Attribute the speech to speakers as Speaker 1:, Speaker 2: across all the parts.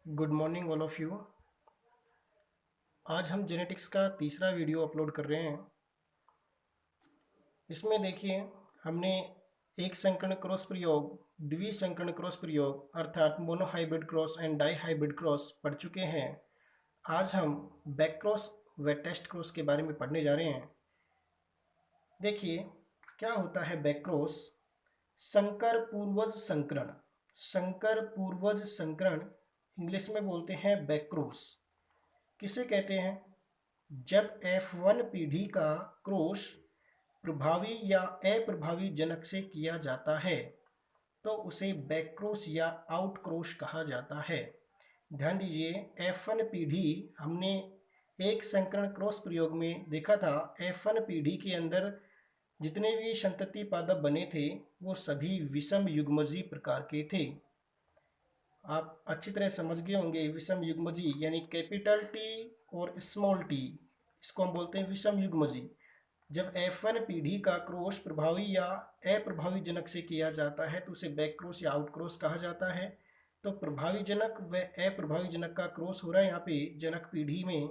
Speaker 1: Good morning all of you. आज हम genetics का तीसरा वीडियो अपलोड कर रहे हैं। इसमें देखिए, हमने एक संकरण क्रॉस प्रयोग, द्विसंकरण क्रॉस प्रयोग अर्थात monohybrid cross and dihybrid cross पढ़ चुके हैं। आज हम बैक क्रॉस व टेस्ट क्रॉस के बारे में पढ़ने जा रहे हैं। देखिए, क्या होता है बैक क्रॉस? संकर पूर्वज संकरण। संकर पूर्वज संकरण इंग्लिश में बोलते हैं बैक क्रॉस। किसे कहते हैं? जब F1 पीढ़ी का क्रॉस प्रभावी या अप्रभावी जनक से किया जाता है तो उसे बैक क्रॉस या आउट क्रॉस कहा जाता है। ध्यान दीजिए, F1 पीढ़ी हमने एक संकरण क्रॉस प्रयोग में देखा था। F1 पीढ़ी के अंदर जितने भी संतति पादप बने थे वो सभी विषम युग्मजी प्रकार के थे। आप अच्छी तरह समझ गए होंगे विषम युग्मजी यानी कैपिटल टी और स्मॉल टी, इसको हम बोलते हैं विषम युग्मजी। जब F1 पीढ़ी का क्रॉस प्रभावी या अप्रभावी जनक से किया जाता है तो उसे बैक क्रॉस या आउट क्रॉस कहा जाता है। तो प्रभावी जनक व अप्रभावी जनक का क्रॉस हो रहा है यहाँ पे जनक पीढ़ी में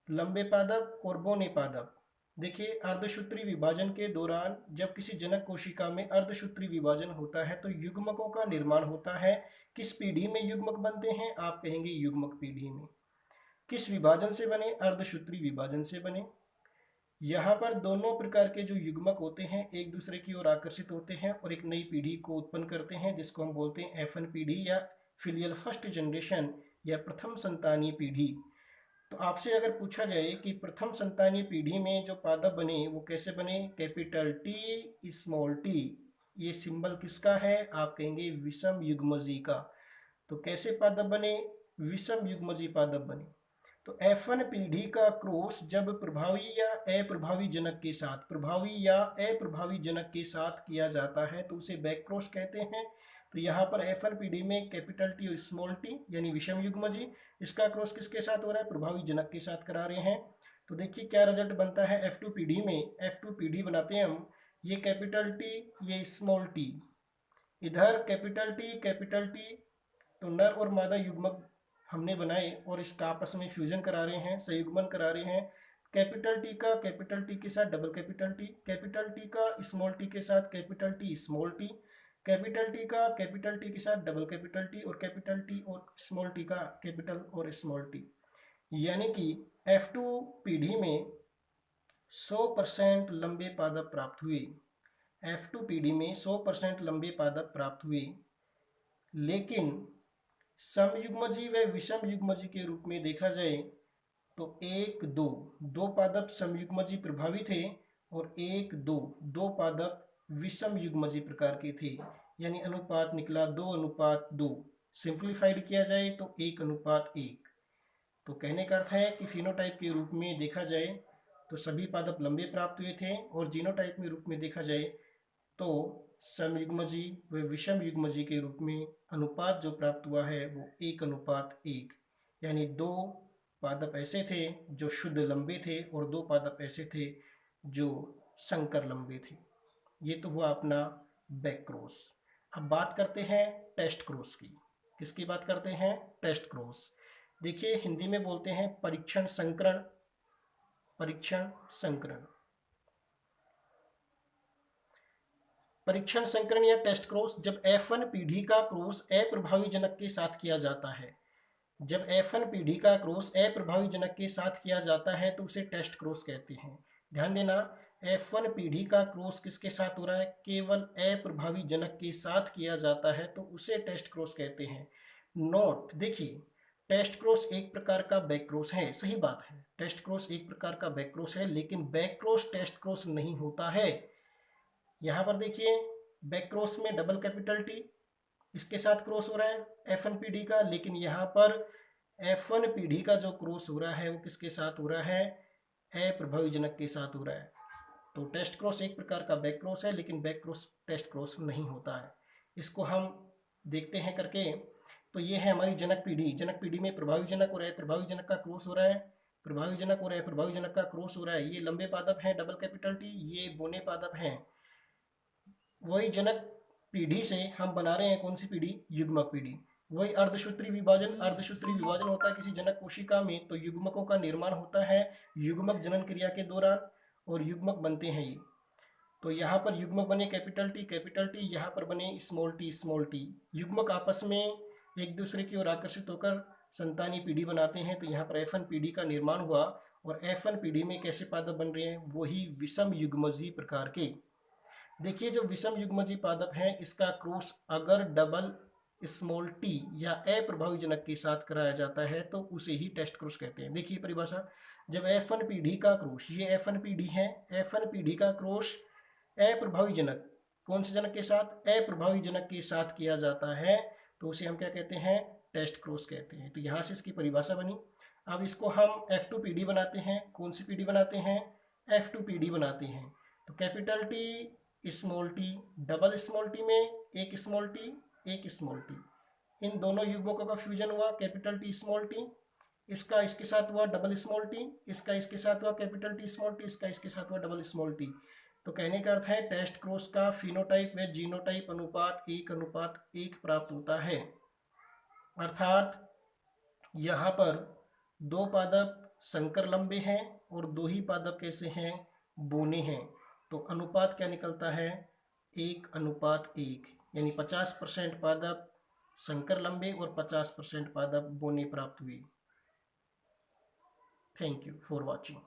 Speaker 1: लंबे पादप और बौने पादप। देखिए, अर्धसूत्री विभाजन के दौरान जब किसी जनक कोशिका में अर्धसूत्री विभाजन होता है तो युग्मकों का निर्माण होता है। किस पीढ़ी में युग्मक बनते हैं? आप कहेंगे युग्मक पीढ़ी में। किस विभाजन से बने? अर्धसूत्री विभाजन से बने। यहाँ पर दोनों प्रकार के जो युग्मक होते हैं एक दूसरे की ओर आकर्षित होते हैं और एक नई पीढ़ी को उत्पन्न करते हैं, जिसको हम बोलते हैं F1 पीढ़ी या फिलियल फर्स्ट जनरेशन या प्रथम संतानीय पीढ़ी। तो आपसे अगर पूछा जाए कि प्रथम संतानीय पीढ़ी में जो पादप बने वो कैसे बने? कैपिटल टी स्मॉल टी, ये सिंबल किसका है? आप कहेंगे विषम युग्मजी का। तो कैसे पादप बने? विषम युग्मजी पादप बने। तो F1 पीढ़ी का क्रॉस जब प्रभावी या अप्रभावी जनक के साथ, प्रभावी या अप्रभावी जनक के साथ किया जाता है तो उसे बैक क्रॉस कहते हैं। तो यहाँ पर F1 पीढ़ी में कैपिटल टी और स्मॉल टी यानी विषम युग्मजी, इसका क्रॉस किसके साथ हो रहा है? प्रभावी जनक के साथ करा रहे हैं। तो देखिए क्या रिजल्ट बनता है F2 पीढ़ी में। F2 पीढ़ी बनाते हैं हम, ये कैपिटल टी ये स्मॉल टी, इधर कैपिटल टी। तो नर और मादा युग्मक हमने बनाए और इसका आपस में फ्यूजन करा रहे हैं, संयुग्मन करा रहे हैं। कैपिटल टी का कैपिटल टी के साथ डबल कैपिटल टी का स्मॉल टी के साथ capital T small T, capital T का कैपिटल टी के साथ डबल कैपिटल टी और कैपिटल टी और स्मॉल टी का कैपिटल और स्मॉल टी। यानी कि F2 पीढ़ी में 100% लंबे पादप प्राप्त हुए। F2 पीढ़ी में 100% लंबे पादप प्राप्त हुए। लेकिन समयुग्मजी व विषम युग्मजी के रूप में देखा जाए तो एक दो, दो पादप समयुग्मजी प्रभावी थे और एक दो, दो पादप विषम युग्मजी प्रकार के थे। यानी अनुपात निकला 2:2। सिंप्लीफाइड किया जाए तो 1:1। तो कहने का अर्थ है कि फिनोटाइप के रूप में देखा जाए तो सभी पादप लंबे प्राप्त हुए थे और जीनोटाइप में रूप में देखा जाए तो समयुग्मजी व विषम युग्मजी के रूप में अनुपात जो प्राप्त हुआ है वो 1:1। यानी दो पादप ऐसे थे जो शुद्ध लंबे थे और दो पादप ऐसे थे जो संकर लंबे थे। ये तो हुआ अपना बैक क्रॉस। अब बात करते हैं टेस्ट क्रॉस की। किसकी बात करते हैं? Test cross. देखिए, हिंदी में बोलते हैं परीक्षण संकरण। परीक्षण संकरण, परीक्षण संकरण या टेस्ट क्रॉस जब F1 पीढ़ी का क्रॉस अप्रभावी जनक के साथ किया जाता है। जब F1 पीढ़ी का क्रॉस अप्रभावी जनक के साथ किया जाता है तो उसे टेस्ट क्रॉस कहते हैं। ध्यान देना, F1 पीढ़ी का क्रॉस किसके साथ हो रहा है? केवल अप्रभावी जनक के साथ किया जाता है तो उसे टेस्ट क्रॉस कहते हैं। नोट, देखिए, टेस्ट क्रॉस एक प्रकार का बैक क्रॉस है, सही बात है, टेस्ट क्रॉस एक प्रकार का बैक क्रॉस है, लेकिन बैक क्रॉस टेस्ट क्रॉस नहीं होता है। यहाँ पर देखिए, बैक क्रॉस में डबल कैपिटल टी इसके साथ क्रॉस हो रहा है F1 पीढ़ी का, लेकिन यहाँ पर F1 पीढ़ी का जो क्रॉस हो रहा है वो किसके साथ हो रहा है? अप्रभावी जनक के साथ हो रहा है। तो टेस्ट क्रॉस एक प्रकार का बैक क्रॉस है, लेकिन बैक क्रॉस टेस्ट क्रॉस नहीं होता है। इसको हम देखते हैं करके। तो ये है हमारी जनक पीढ़ी। जनक पीढ़ी में प्रभावी जनक और अप्रभावी जनक का क्रॉस हो रहा है। प्रभावी जनक और अप्रभावी जनक का क्रॉस हो रहा है। ये लंबे पादप हैं डबल कैपिटल टी, ये बोने पादप हैं। वही जनक पीढ़ी से हम बना रहे हैं कौन सी पीढ़ी? युग्मक पीढ़ी। वही अर्धसूत्री विभाजन, अर्धसूत्री विभाजन होता है किसी जनक कोशिका में, तो युग्मकों का निर्माण होता है युग्मक जनन क्रिया के दौरान और युग्मक बनते हैं ये। तो यहाँ पर युग्मक बने कैपिटल टी, यहाँ पर बने स्मॉल टी। युग्मक आपस में एक दूसरे की ओर आकर्षित होकर संतानी पीढ़ी बनाते हैं। तो यहाँ पर F1 पीढ़ी का निर्माण हुआ और F1 पीढ़ी में कैसे पादप बन रहे हैं, वही विषम युग्मजीय प्रकार के। देखिए जो विषम युग्मजीय पादप है, इसका क्रॉस अगर डबल स्मॉल टी या अप्रभावी जनक के साथ कराया जाता है तो उसे ही टेस्ट क्रॉस कहते हैं। देखिए परिभाषा, जब F1 पीढ़ी का क्रॉस, ये F1 पीढ़ी है, F1 पीढ़ी का क्रॉस अप्रभावी जनक, कौन से जनक के साथ, अप्रभावी जनक के साथ किया जाता है, तो उसे हम क्या कहते हैं, टेस्ट क्रॉस कहते हैं। तो यहाँ से इसकी परिभाषा बनी। अब इसको हम F2 पीढ़ी बनाते हैं। कौन सी पीढ़ी बनाते हैं, F2 पीढ़ी बनाते हैं। तो capital T small T, double small T में एक स्मॉल टी, इन दोनों युग्मकों का फ्यूजन हुआ कैपिटल टी स्मॉल टी, इसका इसके साथ हुआ डबल स्मॉल टी, इसका इसके साथ हुआ कैपिटल टी स्मॉल टी, इसका इसके साथ हुआ डबल स्मॉल टी। तो कहने का अर्थ है टेस्ट क्रॉस का फिनोटाइप व जीनोटाइप अनुपात 1:1 प्राप्त होता है। अर्थात यहाँ पर दो पादप संकर लंबे हैं और दो ही पादप कैसे हैं, बोने हैं। तो अनुपात क्या निकलता है, 1:1, यानी 50% पादप संकर लंबे और 50% पादप बोने प्राप्त हुए। Thank you for watching.